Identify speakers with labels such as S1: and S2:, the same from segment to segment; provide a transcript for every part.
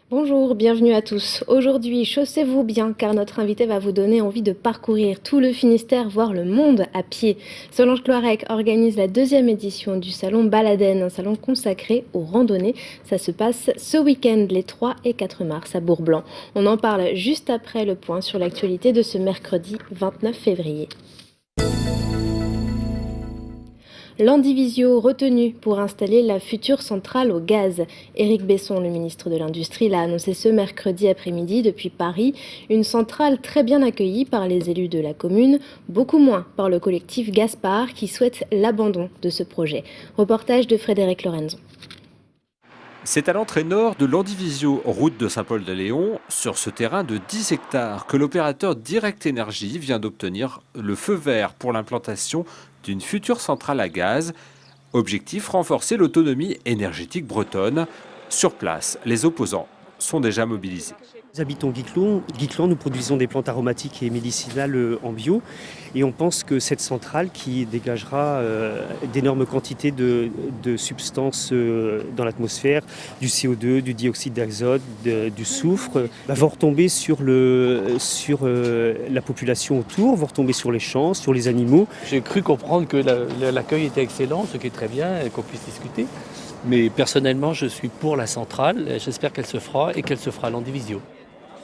S1: Bonjour, bienvenue à tous. Aujourd'hui, chaussez-vous bien car notre invité va vous donner envie de parcourir tout le Finistère, voire le monde à pied. Solange Cloarec organise la 2e édition du salon Baladène, un salon consacré aux randonnées. Ça se passe ce week-end, les 3 et 4 mars à Bourg-Blanc. On en parle juste après le point sur l'actualité de ce mercredi 29 février. L'Andivisio retenu pour installer la future centrale au gaz. Éric Besson, le ministre de l'Industrie, l'a annoncé ce mercredi après-midi depuis Paris. Une centrale très bien accueillie par les élus de la commune, beaucoup moins par le collectif Gaspard qui souhaite l'abandon de ce projet. Reportage de Frédéric Lorenzo.
S2: C'est à l'entrée nord de l'Andivisio, route de Saint-Paul-de-Léon, sur ce terrain de 10 hectares, que l'opérateur Direct Énergie vient d'obtenir le feu vert pour l'implantation d'une future centrale à gaz. Objectif, renforcer l'autonomie énergétique bretonne. Sur place, les opposants sont déjà mobilisés.
S3: Nous habitons Guiclan, nous produisons des plantes aromatiques et médicinales en bio et on pense que cette centrale qui dégagera d'énormes quantités de substances dans l'atmosphère, du CO2, du dioxyde d'azote, du soufre, va retomber sur la population autour, va retomber sur les champs, sur les animaux.
S4: J'ai cru comprendre que l'accueil était excellent, ce qui est très bien et qu'on puisse discuter. Mais personnellement, je suis pour la centrale. J'espère qu'elle se fera et qu'elle se fera à l'Andivisio.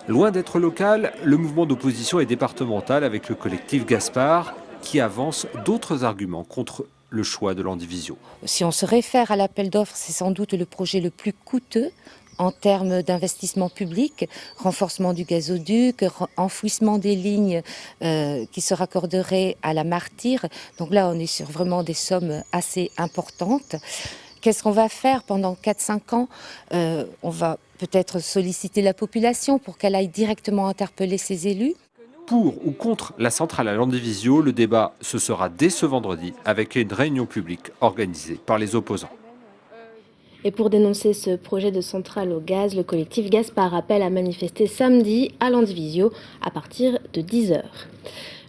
S2: Loin d'être local, le mouvement d'opposition est départemental avec le collectif Gaspard qui avance d'autres arguments contre le choix de l'Andivisio.
S5: Si on se réfère à l'appel d'offres, c'est sans doute le projet le plus coûteux en termes d'investissement public, renforcement du gazoduc, enfouissement des lignes qui se raccorderaient à la Martyre. Donc là, on est sur vraiment des sommes assez importantes. Qu'est-ce qu'on va faire pendant 4-5 ans ? On va peut-être solliciter la population pour qu'elle aille directement interpeller ses élus.
S2: Pour ou contre la centrale à l'Andivisio, le débat ce sera dès ce vendredi avec une réunion publique organisée par les opposants.
S1: Et pour dénoncer ce projet de centrale au gaz, le collectif Gaspard appelle à manifester samedi à l'Andivisio à partir de 10h.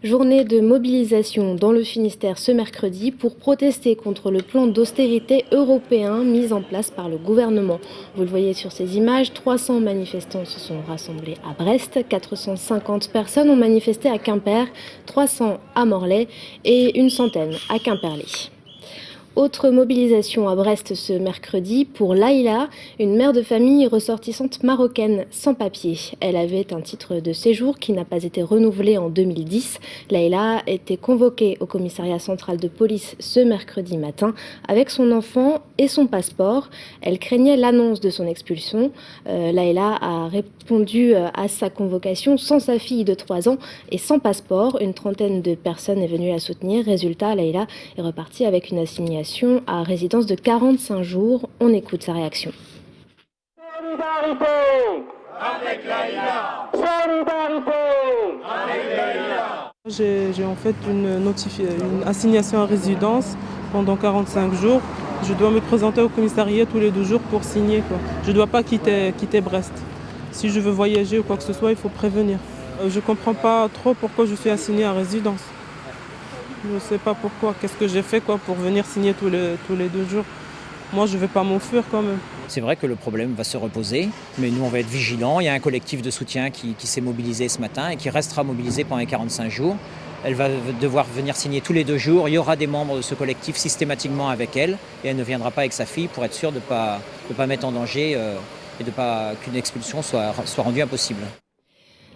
S1: Journée de mobilisation dans le Finistère ce mercredi pour protester contre le plan d'austérité européen mis en place par le gouvernement. Vous le voyez sur ces images, 300 manifestants se sont rassemblés à Brest, 450 personnes ont manifesté à Quimper, 300 à Morlaix et une centaine à Quimperlé. Autre mobilisation à Brest ce mercredi pour Laïla, une mère de famille ressortissante marocaine sans papier. Elle avait un titre de séjour qui n'a pas été renouvelé en 2010. Laïla était convoquée au commissariat central de police ce mercredi matin avec son enfant et son passeport. Elle craignait l'annonce de son expulsion. Laïla a répondu à sa convocation sans sa fille de 3 ans et sans passeport. Une trentaine de personnes est venue la soutenir. Résultat, Laïla est repartie avec une assignation à résidence de 45 jours. On écoute sa réaction.
S6: Solidarité avec Laïla. Solidarité avec Laïla.
S7: J'ai en fait une assignation à résidence pendant 45 jours. Je dois me présenter au commissariat tous les 2 jours pour signer, quoi. Je ne dois pas quitter Brest. Si je veux voyager ou quoi que ce soit, il faut prévenir. Je ne comprends pas trop pourquoi je suis assignée à résidence. Je ne sais pas pourquoi, qu'est-ce que j'ai fait pour venir signer tous les 2 jours. Moi, je ne vais pas m'enfuir quand même.
S8: C'est vrai que le problème va se reposer, mais nous, on va être vigilants. Il y a un collectif de soutien qui s'est mobilisé ce matin et qui restera mobilisé pendant les 45 jours. Elle va devoir venir signer tous les 2 jours. Il y aura des membres de ce collectif systématiquement avec elle et elle ne viendra pas avec sa fille pour être sûre de ne pas mettre en danger et qu'une expulsion soit rendue impossible.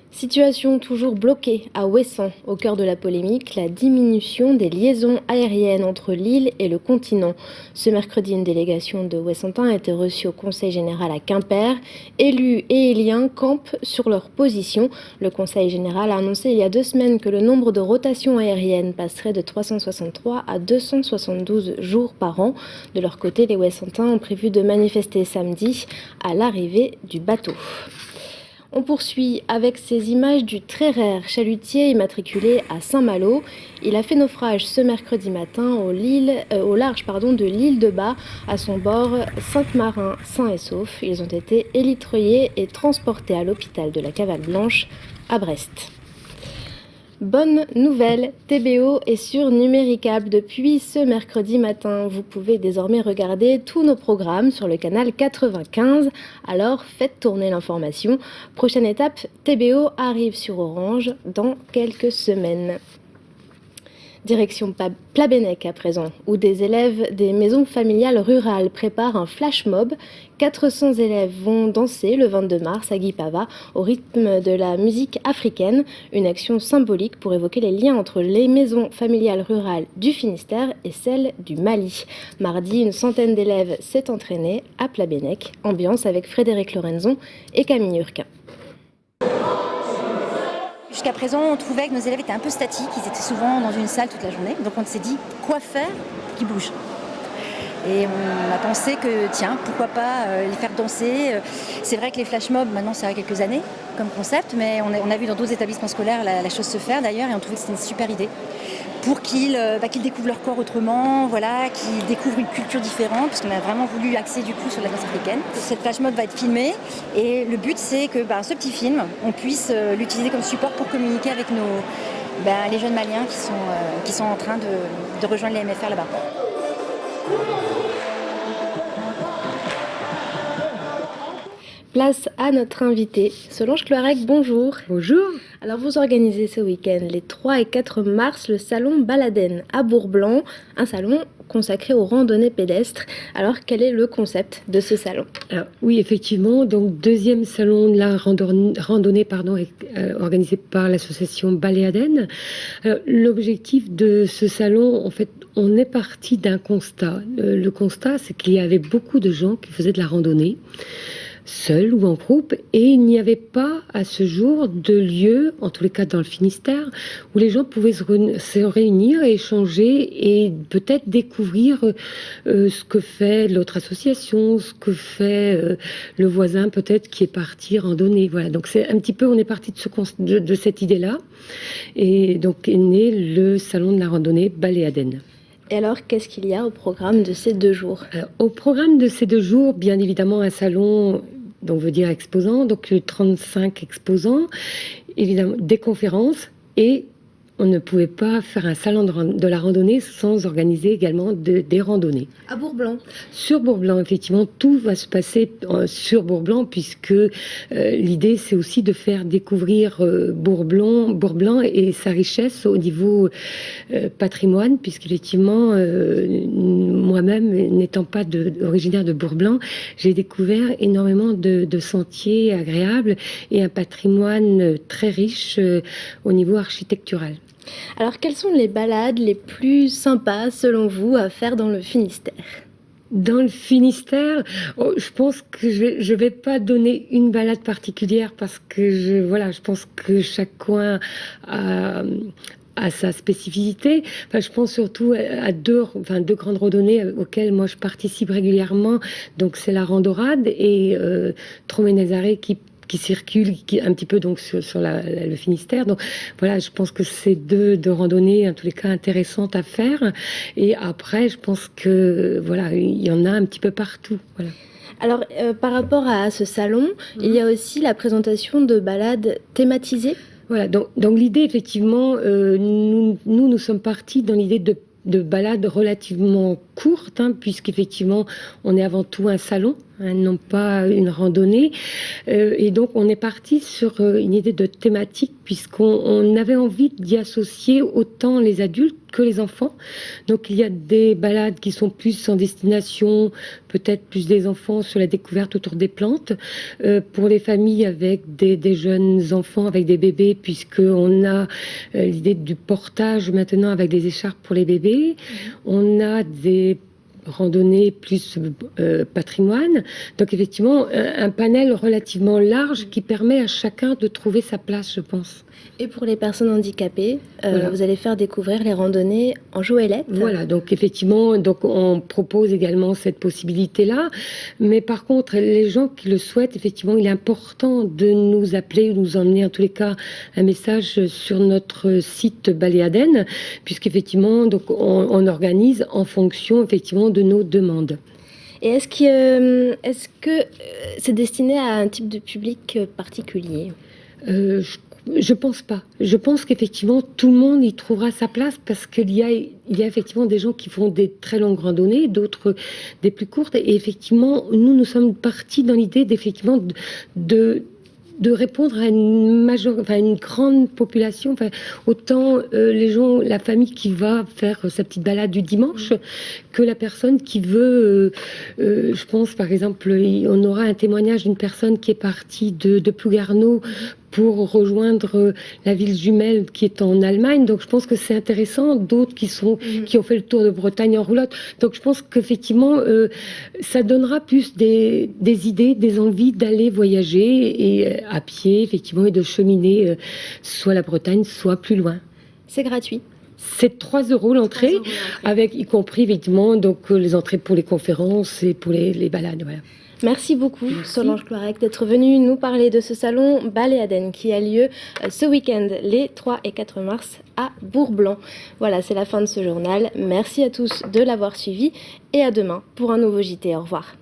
S1: Situation toujours bloquée à Ouessant, au cœur de la polémique, la diminution des liaisons aériennes entre l'île et le continent. Ce mercredi, une délégation de Ouessantins a été reçue au Conseil général à Quimper. Élus et éliens campent sur leur position. Le Conseil général a annoncé il y a 2 semaines que le nombre de rotations aériennes passerait de 363 à 272 jours par an. De leur côté, les Ouessantins ont prévu de manifester samedi à l'arrivée du bateau. On poursuit avec ces images du très rare chalutier immatriculé à Saint-Malo. Il a fait naufrage ce mercredi matin au large de l'île de Bas. À son bord, 5 marins sains et saufs. Ils ont été élitreillés et transportés à l'hôpital de la Cavale Blanche. à Brest. Bonne nouvelle, TBO est sur Numéricable depuis ce mercredi matin. Vous pouvez désormais regarder tous nos programmes sur le canal 95. Alors faites tourner l'information. Prochaine étape, TBO arrive sur Orange dans quelques semaines. Direction Plabennec à présent, où des élèves des maisons familiales rurales préparent un flash mob. 400 élèves vont danser le 22 mars à Guipava au rythme de la musique africaine, une action symbolique pour évoquer les liens entre les maisons familiales rurales du Finistère et celles du Mali. Mardi, une centaine d'élèves s'est entraînée à Plabennec, ambiance avec Frédéric Lorenzon et Camille Urquin.
S9: Jusqu'à présent, on trouvait que nos élèves étaient un peu statiques, ils étaient souvent dans une salle toute la journée. Donc on s'est dit, quoi faire pour qu'ils bougent ? Et on a pensé que, tiens, pourquoi pas les faire danser. C'est vrai que les flash mobs, maintenant, ça a quelques années comme concept, mais on a vu dans d'autres établissements scolaires la chose se faire d'ailleurs, et on trouvait que c'était une super idée. Pour qu'ils découvrent leur corps autrement, voilà, qu'ils découvrent une culture différente, parce qu'on a vraiment voulu axer du coup sur la danse africaine. Cette flash mob va être filmée, et le but c'est que ce petit film, on puisse l'utiliser comme support pour communiquer avec les jeunes Maliens qui sont en train de rejoindre les MFR là-bas.
S1: Place à notre invité, Solange Cloirec, bonjour.
S10: Bonjour.
S1: Alors vous organisez ce week-end, les 3 et 4 mars, le salon Baladenne à Bourg-Blanc, un salon consacré aux randonnées pédestres. Alors quel est le concept de ce salon ?
S10: Alors, oui, effectivement, donc deuxième salon de la randonnée organisé par l'association Baléaden. L'objectif de ce salon, en fait, on est parti d'un constat. Le constat, c'est qu'il y avait beaucoup de gens qui faisaient de la randonnée, seuls ou en groupe, et il n'y avait pas à ce jour de lieu, en tous les cas dans le Finistère, où les gens pouvaient se réunir et échanger et peut-être découvrir ce que fait l'autre association, ce que fait le voisin peut-être qui est parti randonner. Voilà, donc c'est un petit peu, on est parti de cette idée-là, et donc est né le salon de la randonnée Baléaden.
S1: Et alors, qu'est-ce qu'il y a au programme de ces 2 jours ?
S10: Alors, au programme de ces 2 jours, bien évidemment, un salon, donc veut dire exposants, donc 35 exposants, évidemment des conférences, et on ne pouvait pas faire un salon de la randonnée sans organiser également des randonnées.
S1: À Bourg-Blanc ?
S10: Sur Bourg-Blanc, effectivement, tout va se passer sur Bourg-Blanc, puisque l'idée, c'est aussi de faire découvrir Bourg-Blanc et sa richesse au niveau patrimoine, puisqu'effectivement, moi-même, n'étant pas originaire de Bourg-Blanc, j'ai découvert énormément de sentiers agréables et un patrimoine très riche au niveau architectural.
S1: Alors, quelles sont les balades les plus sympas, selon vous, à faire dans le Finistère ?
S10: Dans le Finistère, je pense que je vais pas donner une balade particulière parce que je pense que chaque coin a sa spécificité. Enfin, je pense surtout à deux grandes randonnées auxquelles moi je participe régulièrement. Donc c'est la Randorade et Troménazaré qui circule un petit peu donc sur le Finistère. Donc voilà, je pense que c'est deux randonnées en tous les cas intéressantes à faire. Et après, je pense que voilà, il y en a un petit peu partout. Voilà.
S1: Alors, par rapport à ce salon, il y a aussi la présentation de balades thématisées.
S10: Voilà, donc l'idée, effectivement, nous sommes partis dans l'idée de balades relativement courtes, puisqu'effectivement, on est avant tout un salon, non pas une randonnée. Et donc, on est parti sur une idée de thématique, puisqu'on avait envie d'y associer autant les adultes que les enfants. Donc, il y a des balades qui sont plus en destination, peut-être plus des enfants sur la découverte autour des plantes. Pour les familles avec des jeunes enfants, avec des bébés, puisqu'on a l'idée du portage maintenant avec des écharpes pour les bébés. On a des randonnée plus patrimoine. Donc effectivement, un panel relativement large qui permet à chacun de trouver sa place, je pense.
S1: Et pour les personnes handicapées, voilà. Vous allez faire découvrir les randonnées en goélette.
S10: Voilà, donc effectivement, on propose également cette possibilité-là. Mais par contre, les gens qui le souhaitent, effectivement, il est important de nous appeler ou nous emmener, en tous les cas, un message sur notre site Baléaden, puisqu'effectivement, donc on organise en fonction, effectivement, de nos demandes.
S1: Et est-ce que c'est destiné à un type de public particulier ?
S10: Je Je pense pas. Je pense qu'effectivement, tout le monde y trouvera sa place parce qu'il y a effectivement des gens qui font des très longues randonnées, d'autres des plus courtes. Et effectivement, nous sommes partis dans l'idée d'effectivement de répondre à une grande population, autant les gens, la famille qui va faire sa petite balade du dimanche, que la personne qui veut, je pense par exemple, on aura un témoignage d'une personne qui est partie de Plougarneau pour rejoindre la ville jumelle qui est en Allemagne. Donc je pense que c'est intéressant. D'autres qui ont fait le tour de Bretagne en roulotte. Donc je pense qu'effectivement, ça donnera plus des idées, des envies d'aller voyager et à pied, effectivement, et de cheminer soit la Bretagne, soit plus loin.
S1: C'est gratuit.
S10: C'est 3 € l'entrée, avec y compris effectivement donc les entrées pour les conférences et pour les balades. Voilà.
S1: Merci beaucoup, Solange Cloirec, d'être venue nous parler de ce salon Baléaden qui a lieu ce week-end, les 3 et 4 mars, à Bourg-Blanc. Voilà, c'est la fin de ce journal. Merci à tous de l'avoir suivi et à demain pour un nouveau JT. Au revoir.